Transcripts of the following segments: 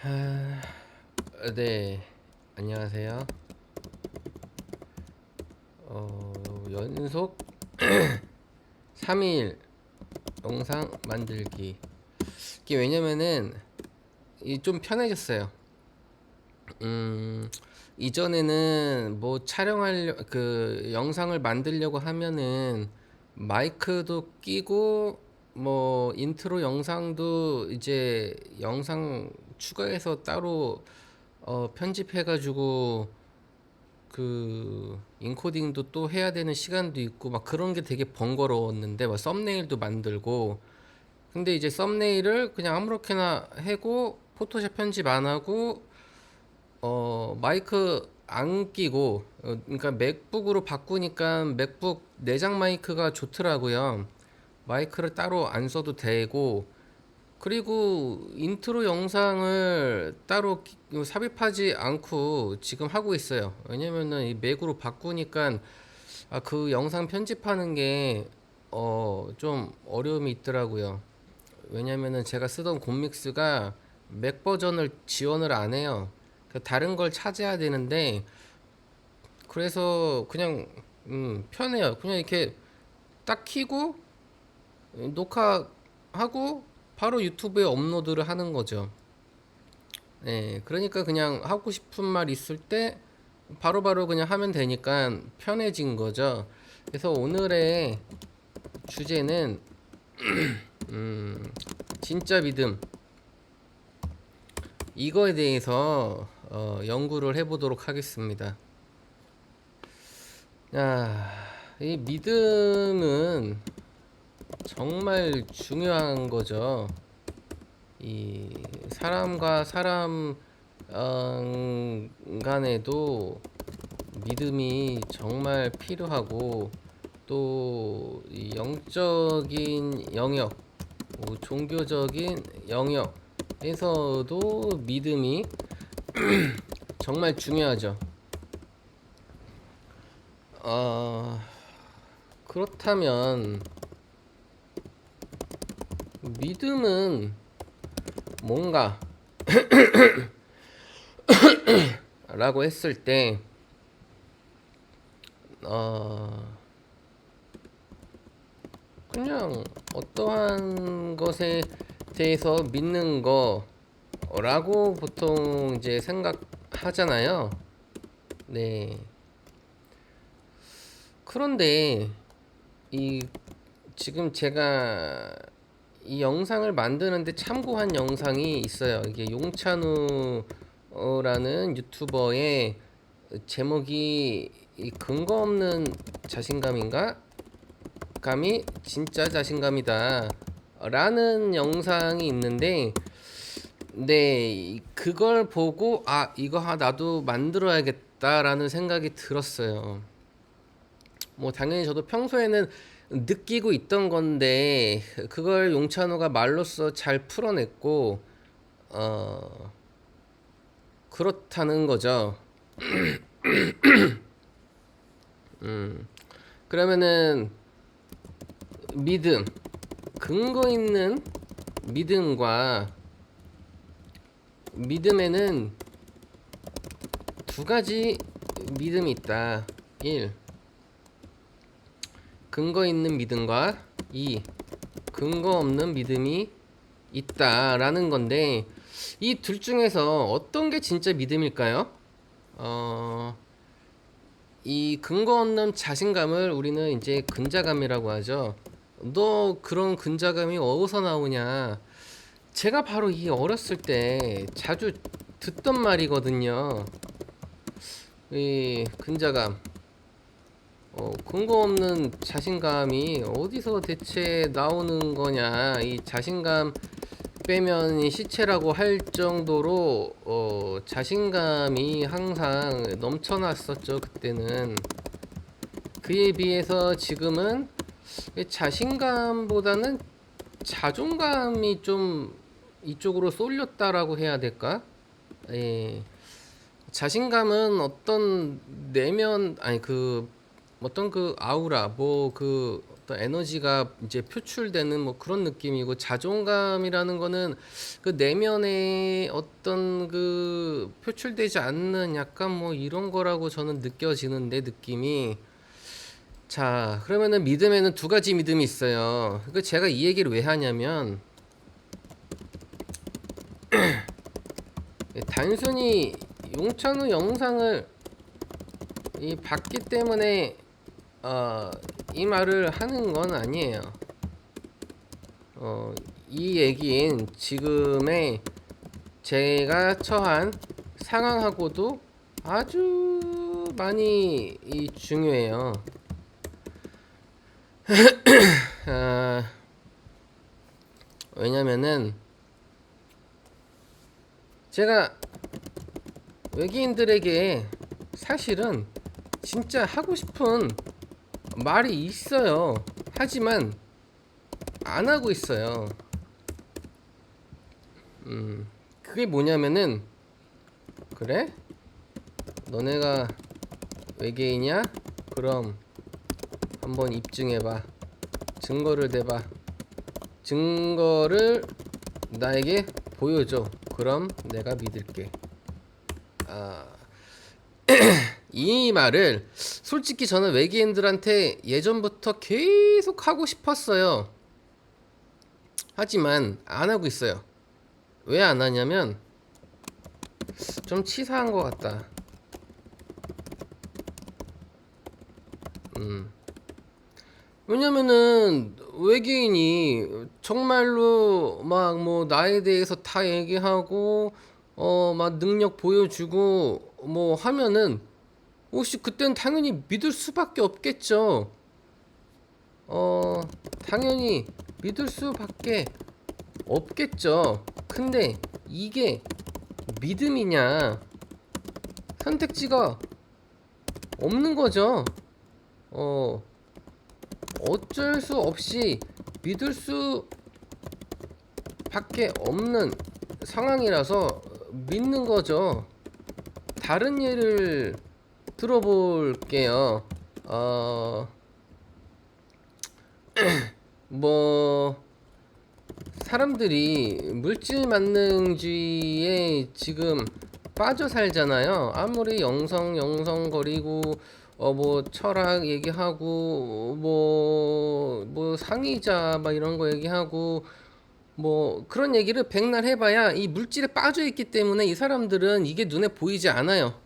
아, 네, 안녕하세요. 연속 3일 영상 만들기. 이게 왜냐면은 이 좀 편해졌어요. 음, 이전에는 뭐 그 영상을 만들려고 하면은 마이크도 끼고 뭐 인트로 영상도 이제 영상 추가해서 따로 편집해가지고 그 인코딩도 또 해야 되는 시간도 있고 막 그런 게 되게 번거로웠는데 막 썸네일도 만들고. 근데 이제 썸네일을 그냥 아무렇게나 해고 포토샵 편집 안 하고 마이크 안 끼고 그러니까 맥북으로 바꾸니까 맥북 내장 마이크가 좋더라고요. 마이크를 따로 안 써도 되고, 그리고 인트로 영상을 따로 삽입하지 않고 지금 하고 있어요. 왜냐면은 이 맥으로 바꾸니까 그 영상 편집하는 게 좀 어려움이 있더라고요. 왜냐면은 제가 쓰던 곰믹스가 맥 버전을 지원을 안 해요. 그러니까 다른 걸 찾아야 되는데, 그래서 그냥 편해요. 그냥 이렇게 딱 키고 녹화하고 바로 유튜브에 업로드를 하는 거죠. 네, 그러니까 그냥 하고 싶은 말 있을 때 바로바로 그냥 하면 되니까 편해진 거죠. 그래서 오늘의 주제는 진짜 믿음, 이거에 대해서 연구를 해보도록 하겠습니다. 야, 이 믿음은 정말 중요한 거죠. 이 사람과 사람 간에도 믿음이 정말 필요하고, 또 이 영적인 영역, 뭐 종교적인 영역에서도 믿음이 정말 중요하죠. 어, 그렇다면 믿음은 뭔가 라고 했을 때 어, 그냥 어떠한 것에 대해서 믿는 거라고 보통 이제 생각하잖아요. 네. 그런데 이 지금 제가 이 영상을 만드는데 참고한 영상이 있어요. 이게 용찬우라는 유튜버의 제목이 이 근거 없는 자신감인가? 감이 진짜 자신감이다 라는 영상이 있는데, 네, 그걸 보고 이거 나도 만들어야겠다라는 생각이 들었어요. 뭐 당연히 저도 평소에는 느끼고 있던 건데 그걸 용찬호가 말로써 잘 풀어냈고 어 그렇다는 거죠. 그러면은 믿음, 근거 있는 믿음과 믿음에는 두 가지 믿음이 있다. 1. 근거 있는 믿음과 2. 근거 없는 믿음이 있다라는 건데, 이 둘 중에서 어떤 게 진짜 믿음일까요? 어, 이 근거 없는 자신감을 우리는 이제 근자감이라고 하죠. 너 그런 근자감이 어디서 나오냐? 제가 바로 이 어렸을 때 자주 듣던 말이거든요. 이 근자감, 근거 없는 자신감이 어디서 대체 나오는 거냐? 이 자신감 빼면 이 시체라고 할 정도로 자신감이 항상 넘쳐났었죠, 그때는. 그에 비해서 지금은 자신감보다는 자존감이 좀 이쪽으로 쏠렸다라고 해야 될까? 예. 자신감은 어떤 내면, 아니 그 어떤 그 아우라, 뭐 그 어떤 에너지가 이제 표출되는 뭐 그런 느낌이고, 자존감이라는 거는 그 내면에 어떤 그 표출되지 않는 약간 뭐 이런 거라고 저는 느껴지는데, 느낌이. 자, 그러면은 믿음에는 두 가지 믿음이 있어요. 그 제가 이 얘기를 왜 하냐면, 단순히 용찬우 영상을 봤기 때문에 이 말을 하는 건 아니에요. 이 얘기는 지금의 제가 처한 상황하고도 아주 많이 중요해요. 왜냐면은 제가 외계인들에게 사실은 진짜 하고 싶은 말이 있어요. 하지만 안 하고 있어요. 그게 뭐냐면은, 그래? 너네가 외계인이야? 그럼 한번 입증해봐. 증거를 대봐. 증거를 나에게 보여줘. 그럼 내가 믿을게. 이 말을 솔직히 저는 외계인들한테 예전부터 계속 하고 싶었어요. 하지만 안 하고 있어요. 왜 안 하냐면 좀 치사한 것 같다. 왜냐면은 외계인이 정말로 막 뭐 나에 대해서 다 얘기하고 막 능력 보여주고 뭐 하면은 혹시 그땐 당연히 믿을 수밖에 없겠죠. 당연히 믿을 수밖에 없겠죠. 근데 이게 믿음이냐? 선택지가 없는 거죠. 어쩔 수 없이 믿을 수밖에 없는 상황이라서 믿는 거죠. 다른 예를 들어볼게요. 뭐 사람들이 물질 만능주의에 지금 빠져 살잖아요. 아무리 영성거리고 뭐 철학 얘기하고 뭐 상의자 막 이런 거 얘기하고 뭐 그런 얘기를 백날 해봐야 이 물질에 빠져 있기 때문에 이 사람들은 이게 눈에 보이지 않아요.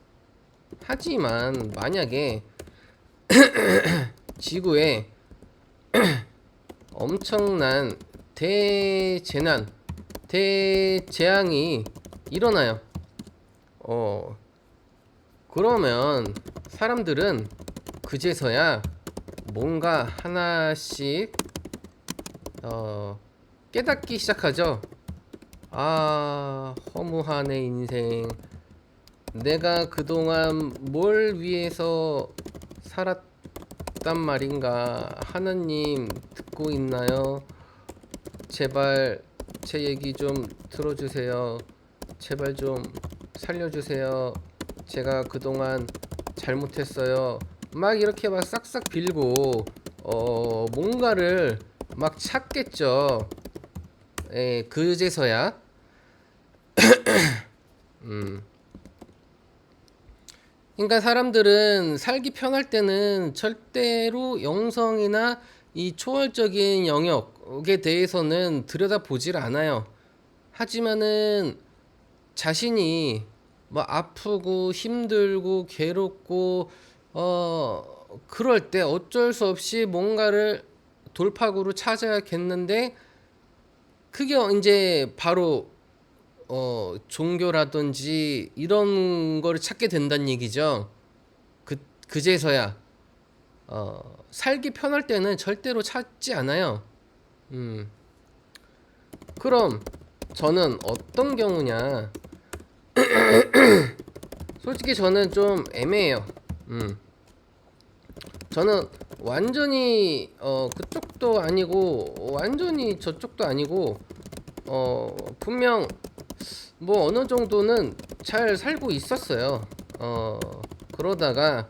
하지만 만약에 지구에 엄청난 대재난, 대재앙이 일어나요. 그러면 사람들은 그제서야 뭔가 하나씩 깨닫기 시작하죠. 허무한 내 인생. 내가 그동안 뭘 위해서 살았단 말인가. 하느님 듣고 있나요? 제발 제 얘기 좀 들어주세요. 제발 좀 살려주세요. 제가 그동안 잘못했어요. 막 이렇게 막 싹싹 빌고 뭔가를 막 찾겠죠. 그제서야 그러니까 사람들은 살기 편할 때는 절대로 영성이나 이 초월적인 영역에 대해서는 들여다보질 않아요. 하지만은 자신이 뭐 아프고 힘들고 괴롭고 그럴 때 어쩔 수 없이 뭔가를 돌파구로 찾아야겠는데, 그게 이제 바로 종교라든지 이런 거를 찾게 된다는 얘기죠. 그제서야 살기 편할 때는 절대로 찾지 않아요. 그럼 저는 어떤 경우냐? 솔직히 저는 좀 애매해요. 저는 완전히 그쪽도 아니고 완전히 저쪽도 아니고 분명 뭐 어느 정도는 잘 살고 있었어요. 그러다가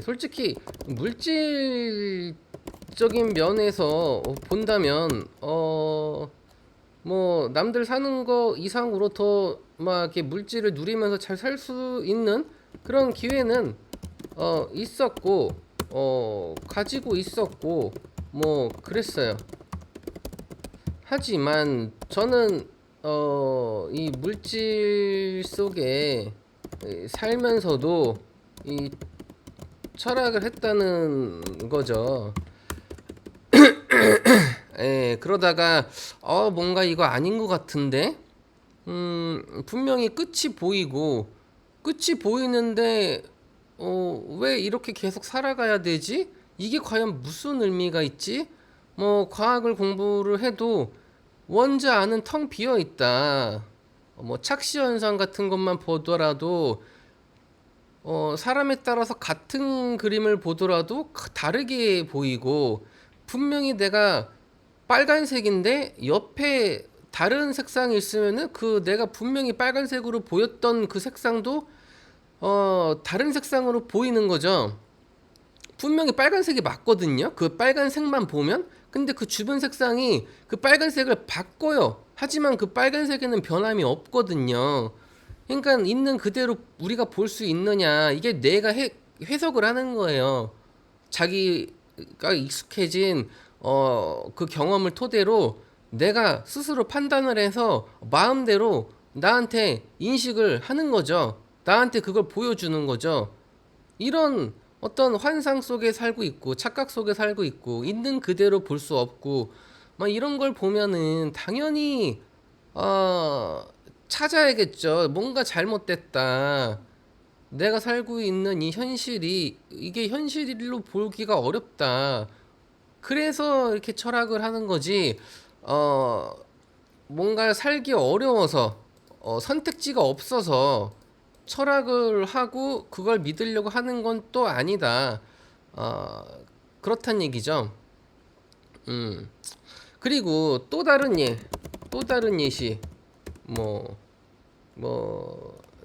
솔직히 물질적인 법적인 면에서 본다면 뭐 남들 사는 거 이상으로 더 막 이렇게 물질을 누리면서 잘 살 수 있는 그런 기회는 있었고 가지고 있었고 뭐 그랬어요. 하지만 저는 이 물질 속에 살면서도 이 철학을 했다는 거죠. 그러다가 뭔가 이거 아닌 것 같은데 분명히 끝이 보이는데 왜 이렇게 계속 살아가야 되지? 이게 과연 무슨 의미가 있지? 뭐 과학을 공부를 해도 원자 안은 텅 비어 있다. 뭐 착시 현상 같은 것만 보더라도 사람에 따라서 같은 그림을 보더라도 다르게 보이고 분명히 내가 빨간색인데 옆에 다른 색상이 있으면은 그 내가 분명히 빨간색으로 보였던 그 색상도 다른 색상으로 보이는 거죠. 분명히 빨간색이 맞거든요. 그 빨간색만 보면. 근데 그 주변 색상이 그 빨간색을 바꿔요. 하지만 그 빨간색에는 변함이 없거든요. 그러니까 있는 그대로 우리가 볼 수 있느냐. 이게 뇌가 해석을 하는 거예요. 자기가 익숙해진 그 경험을 토대로 내가 스스로 판단을 해서 마음대로 나한테 인식을 하는 거죠. 나한테 그걸 보여주는 거죠. 이런 어떤 환상 속에 살고 있고 착각 속에 살고 있고 있는 그대로 볼 수 없고 막 이런 걸 보면은 당연히 어 찾아야겠죠. 뭔가 잘못됐다. 내가 살고 있는 이 현실이 이게 현실로 보기가 어렵다. 그래서 이렇게 철학을 하는 거지. 어 뭔가 살기 어려워서 선택지가 없어서 철학을 하고 그걸 믿으려고 하는 건 또 아니다. 어, 그렇단 얘기죠. 음. 그리고 또 다른 예시, 뭐,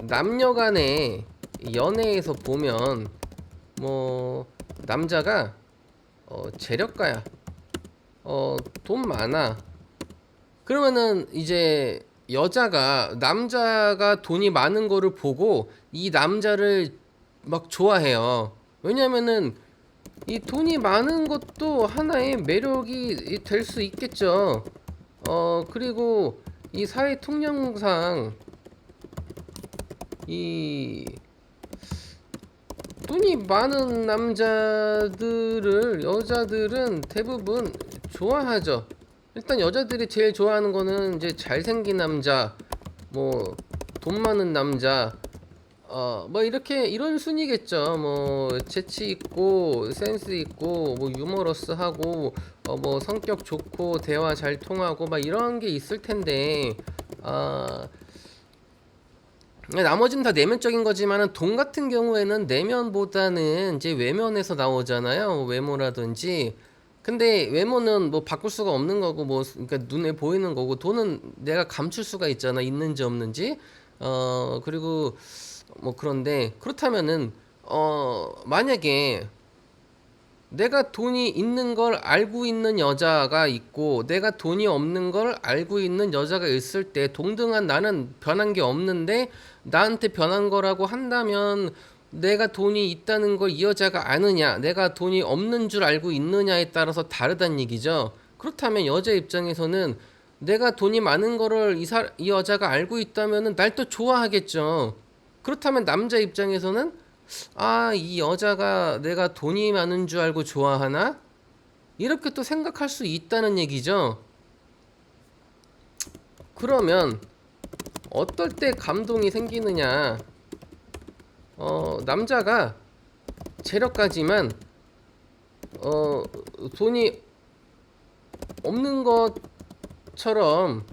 남녀 간의 연애에서 보면, 뭐, 남자가, 재력가야. 돈 많아. 그러면은 이제 남자가 돈이 많은 거를 보고 이 남자를 막 좋아해요. 왜냐면은 이 돈이 많은 것도 하나의 매력이 될 수 있겠죠. 그리고 이 사회 통념상 이 돈이 많은 남자들을 여자들은 대부분 좋아하죠. 일단 여자들이 제일 좋아하는 거는 이제 잘생긴 남자, 뭐 돈 많은 남자, 뭐 이렇게 이런 순위겠죠. 뭐 재치 있고 센스 있고 뭐 유머러스하고 뭐 성격 좋고 대화 잘 통하고 막 이런 게 있을 텐데 나머지는 다 내면적인 거지만은 돈 같은 경우에는 내면보다는 이제 외면에서 나오잖아요. 외모라든지. 근데 외모는 뭐 바꿀 수가 없는 거고 뭐 그러니까 눈에 보이는 거고 돈은 내가 감출 수가 있잖아. 있는지 없는지. 그리고 뭐 그런데 그렇다면은 만약에 내가 돈이 있는 걸 알고 있는 여자가 있고 내가 돈이 없는 걸 알고 있는 여자가 있을 때 동등한 나는 변한 게 없는데 나한테 변한 거라고 한다면 내가 돈이 있다는 걸 이 여자가 아느냐 내가 돈이 없는 줄 알고 있느냐에 따라서 다르다는 얘기죠. 그렇다면 여자 입장에서는 내가 돈이 많은 거를 이 여자가 알고 있다면 날 또 좋아하겠죠. 그렇다면 남자 입장에서는 이 여자가 내가 돈이 많은 줄 알고 좋아하나? 이렇게 또 생각할 수 있다는 얘기죠. 그러면 어떨 때 감동이 생기느냐? 남자가 재력가지만 돈이 없는 것처럼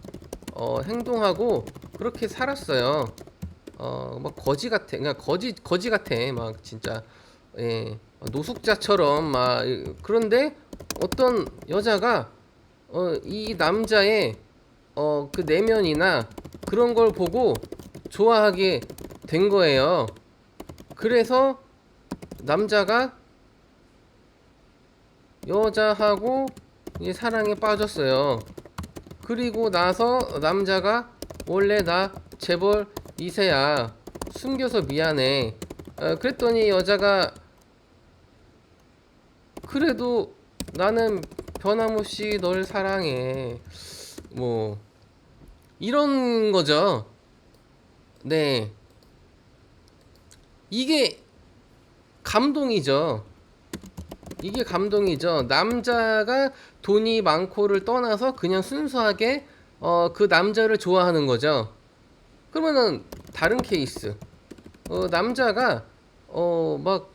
행동하고 그렇게 살았어요. 막 거지 같아. 그냥 거지 같아. 막 진짜 노숙자처럼 막 그런데 어떤 여자가 이 남자의 그 내면이나 그런 걸 보고 좋아하게 된 거예요. 그래서 남자가 여자하고 이제 사랑에 빠졌어요. 그리고 나서 남자가 원래 나 재벌 2세야. 숨겨서 미안해. 그랬더니 여자가 그래도 나는 변함없이 널 사랑해. 뭐 이런 거죠. 네. 이게 감동이죠. 이게 감동이죠. 남자가 돈이 많고를 떠나서 그냥 순수하게 그 남자를 좋아하는 거죠. 그러면은 다른 케이스. 남자가 막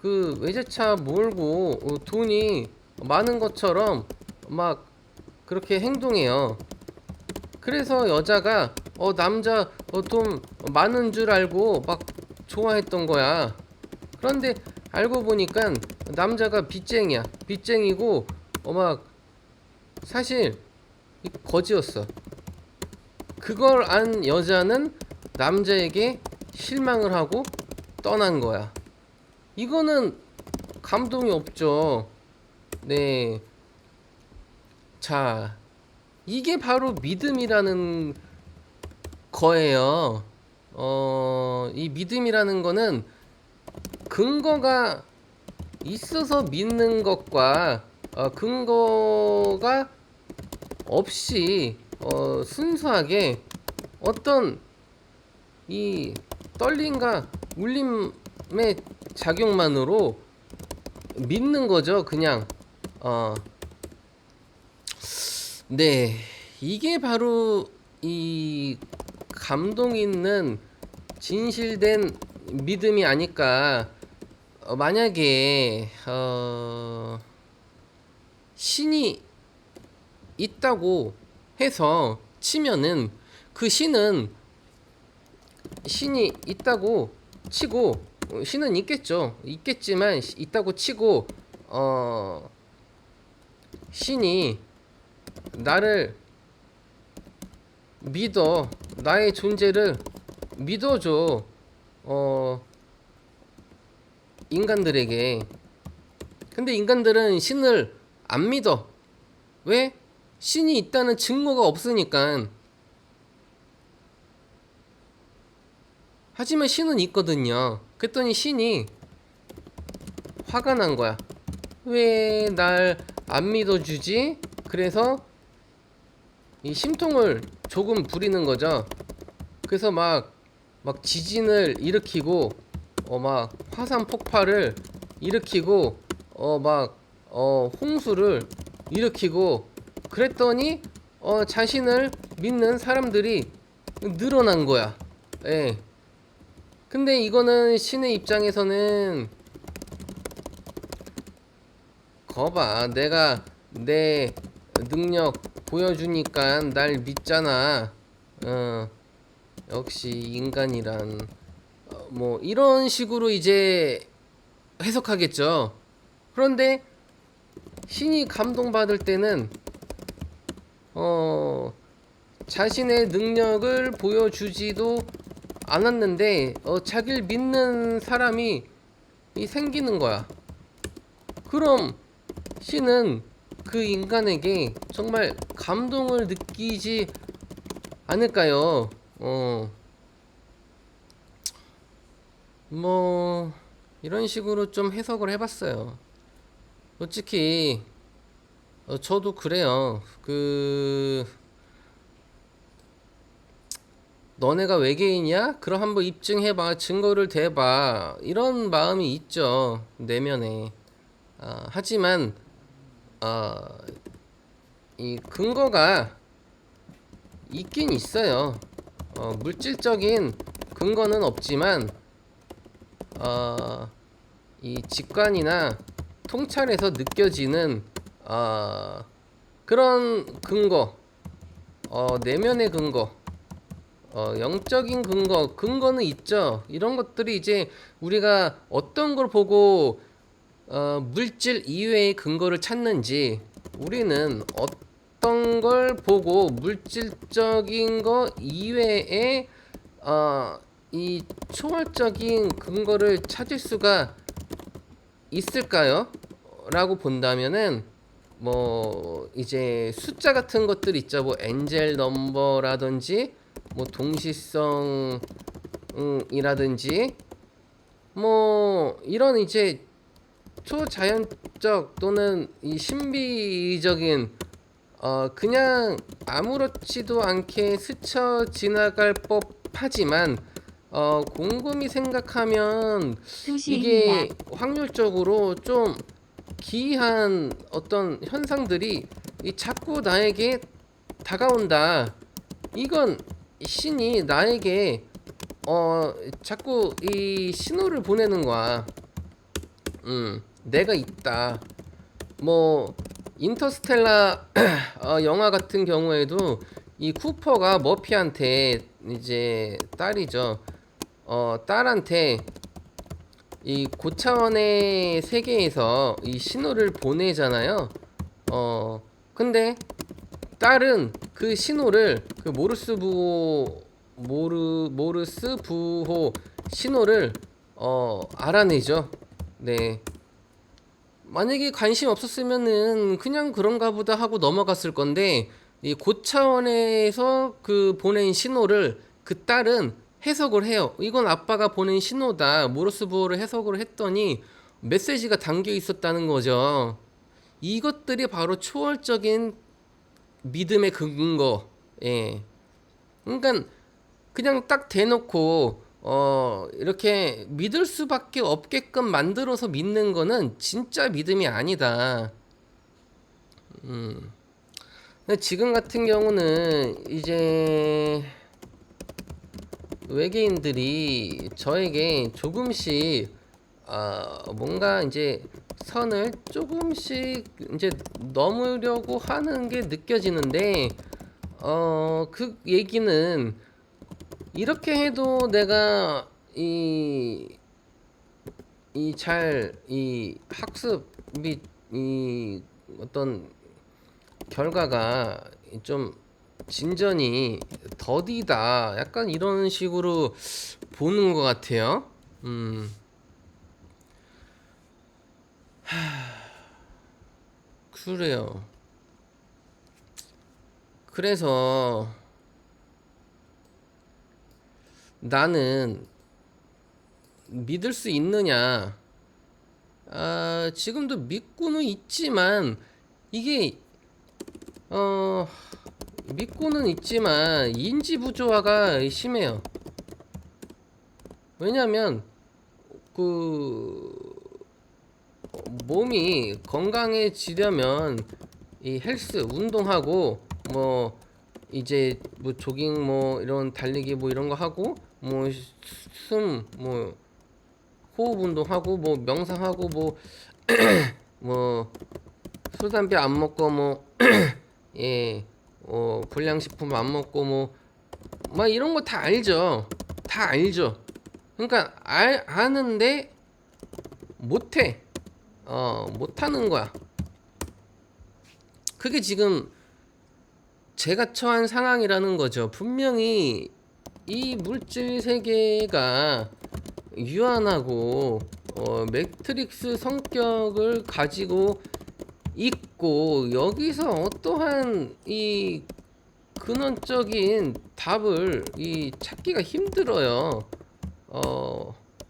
그 외제차 몰고 돈이 많은 것처럼 막 그렇게 행동해요. 그래서 여자가 남자 돈 많은 줄 알고 막 좋아했던 거야. 그런데 알고 보니까 남자가 빚쟁이야. 빚쟁이고 막 사실 거지였어. 그걸 안 여자는 남자에게 실망을 하고 떠난 거야. 이거는 감동이 없죠. 네. 자, 이게 바로 믿음이라는 거예요. 이 믿음이라는 거는 근거가 있어서 믿는 것과 근거가 없이 순수하게 어떤 이 떨림과 울림의 작용만으로 믿는 거죠. 그냥 네, 이게 바로 이 감동 있는 진실된 믿음이 아닐까. 만약에 신이 있다고 해서 치면은 그 신이 있다고 치고 신은 있겠죠. 있겠지만 있다고 치고 신이 나를 믿어 나의 존재를 믿어줘 인간들에게. 근데 인간들은 신을 안 믿어. 왜? 신이 있다는 증거가 없으니까. 하지만 신은 있거든요. 그랬더니 신이 화가 난 거야. 왜 날 안 믿어주지? 그래서 이 심통을 조금 부리는 거죠. 그래서 막 지진을 일으키고 막 화산 폭발을 일으키고 홍수를 일으키고 그랬더니 자신을 믿는 사람들이 늘어난 거야. 예. 근데 이거는 신의 입장에서는 거봐, 내가 내 능력 보여주니까 날 믿잖아. 역시 인간이란 뭐 이런 식으로 이제 해석하겠죠. 그런데 신이 감동받을 때는 자신의 능력을 보여주지도 않았는데 자기를 믿는 사람이 생기는 거야. 그럼 신은 그 인간에게 정말 감동을 느끼지 않을까요? 뭐 이런 식으로 좀 해석을 해봤어요. 솔직히 저도 그래요. 너네가 외계인이야? 그럼 한번 입증해봐. 증거를 대봐. 이런 마음이 있죠. 내면에. 하지만 이 근거가 있긴 있어요. 물질적인 근거는 없지만 이 직관이나 통찰에서 느껴지는 그런 근거, 내면의 근거, 영적인 근거는 있죠. 이런 것들이 이제 우리가 어떤 걸 보고 물질 이외의 근거를 찾는지, 우리는 어떤 걸 보고 물질적인 거 이외에 이 초월적인 근거를 찾을 수가 있을까요? 라고 본다면은 뭐 이제 숫자 같은 것들 있죠. 뭐 엔젤 넘버라든지 뭐 동시성이라든지 뭐 이런 이제 초자연적 또는 이 신비적인 그냥 아무렇지도 않게 스쳐 지나갈 법하지만 곰곰이 생각하면 2시입니다. 이게 확률적으로 좀 기이한 어떤 현상들이 자꾸 나에게 다가온다. 이건 신이 나에게 자꾸 이 신호를 보내는 거야. 내가 있다. 뭐 인터스텔라 영화 같은 경우에도 이 쿠퍼가 머피한테 이제 딸이죠. 딸한테 이 고차원의 세계에서 이 신호를 보내잖아요. 근데 딸은 그 신호를 그 모르스 부호 신호를 알아내죠. 네. 만약에 관심 없었으면은 그냥 그런가 보다 하고 넘어갔을 건데 이 고차원에서 그 보낸 신호를 그 딸은 해석을 해요. 이건 아빠가 보낸 신호다. 모르스 부호를 해석을 했더니 메시지가 담겨 있었다는 거죠. 이것들이 바로 초월적인 믿음의 근거. 예. 그러니까 그냥 딱 대놓고 이렇게 믿을 수밖에 없게끔 만들어서 믿는 거는 진짜 믿음이 아니다. 근데 지금 같은 경우는 이제 외계인들이 저에게 조금씩 뭔가 이제 선을 조금씩 이제 넘으려고 하는 게 느껴지는데 그 얘기는 이렇게 해도 내가 이 학습 및 이 어떤 결과가 좀 진전이 더디다. 약간 이런 식으로 보는 것 같아요. 그래요. 그래서 나는 믿을 수 있느냐? 지금도 믿고는 있지만 이게 믿고는 있지만 인지 부조화가 심해요. 왜냐면 그 몸이 건강해지려면 이 헬스 운동하고 뭐 이제 뭐 조깅 뭐 이런 달리기 뭐 이런 거 하고 뭐 뭐 호흡 운동하고 뭐 명상하고 뭐 술 담배 안 먹고 뭐 예, 불량식품 안 먹고 뭐 이런 거 다 알죠. 다 알죠. 그러니까 아는데 못해. 못하는 거야. 그게 지금 제가 처한 상황이라는 거죠. 분명히 이 물질 세계가 유한하고 매트릭스 성격을 가지고 있고 여기서 어떠한 이 근원적인 답을 찾기가 힘들어요.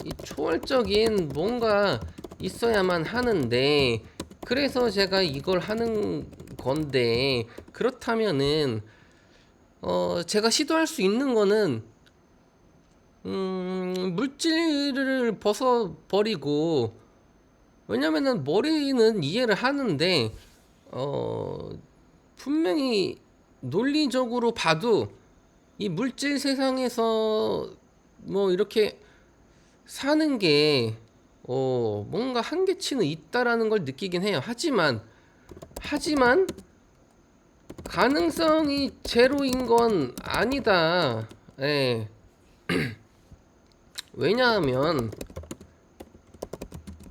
이 초월적인 뭔가 있어야만 하는데 그래서 제가 이걸 하는 건데 그렇다면은 제가 시도할 수 있는 거는 물질을 벗어버리고 왜냐면은 머리는 이해를 하는데 분명히 논리적으로 봐도 이 물질 세상에서 뭐 이렇게 사는 게 뭔가 한계치는 있다라는 걸 느끼긴 해요. 하지만 가능성이 제로인 건 아니다. 예. 왜냐하면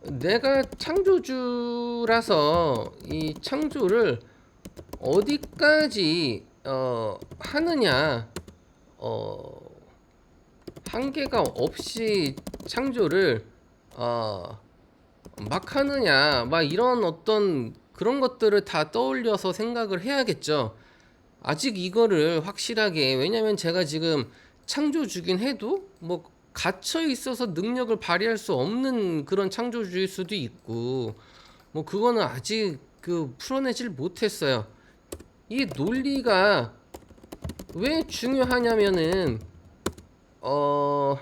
내가 창조주라서 이 창조를 어디까지 하느냐 한계가 없이 창조를 막 하느냐, 막 이런 어떤 그런 것들을 다 떠올려서 생각을 해야겠죠. 아직 이거를 확실하게, 왜냐면 제가 지금 창조주긴 해도 뭐 갇혀 있어서 능력을 발휘할 수 없는 그런 창조주일 수도 있고, 뭐 그거는 아직 그 풀어내질 못했어요. 이 논리가 왜 중요하냐면은 어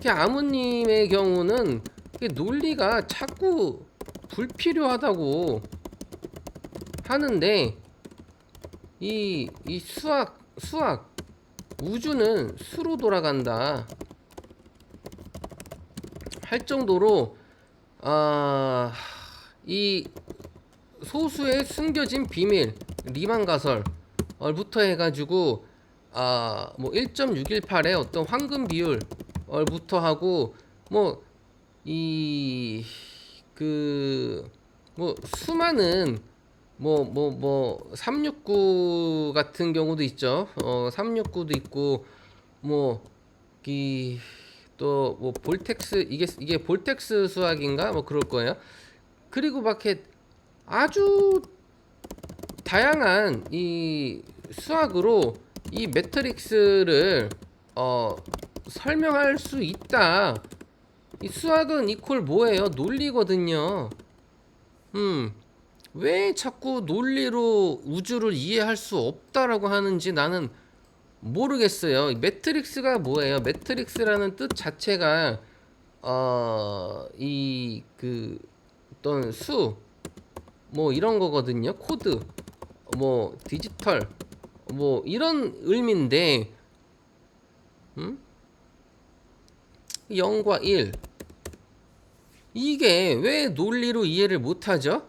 아무님의 경우는 이게 논리가 자꾸 불필요하다고 하는데, 이 수학 우주는 수로 돌아간다 할 정도로 이 소수의 숨겨진 비밀 리만 가설부터 해가지고 뭐 1.618의 어떤 황금 비율부터 하고 뭐 이 그 뭐 수많은 369 같은 경우도 있죠. 369도 있고 뭐 이 또 뭐 볼텍스, 이게 볼텍스 수학인가 뭐 그럴 거예요. 그리고 막 이렇게 아주 다양한 이 수학으로 이 매트릭스를 설명할 수 있다. 이 수학은 이퀄 뭐예요? 논리거든요. 왜 자꾸 논리로 우주를 이해할 수 없다라고 하는지 나는 모르겠어요. 매트릭스가 뭐예요? 매트릭스라는 뜻 자체가 이 그 어떤 수 뭐 이런 거거든요. 코드 뭐 디지털 뭐 이런 의미인데 0과 1, 이게 왜 논리로 이해를 못하죠?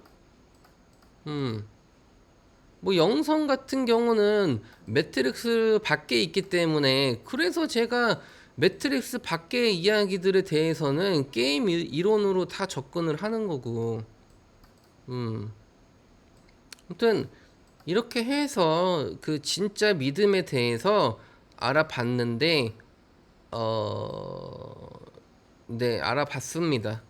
뭐 영성 같은 경우는 매트릭스 밖에 있기 때문에, 그래서 제가 매트릭스 밖의 이야기들에 대해서는 게임 이론으로 다 접근을 하는 거고. 아무튼 이렇게 해서 그 진짜 믿음에 대해서 알아봤는데 네, 알아봤습니다.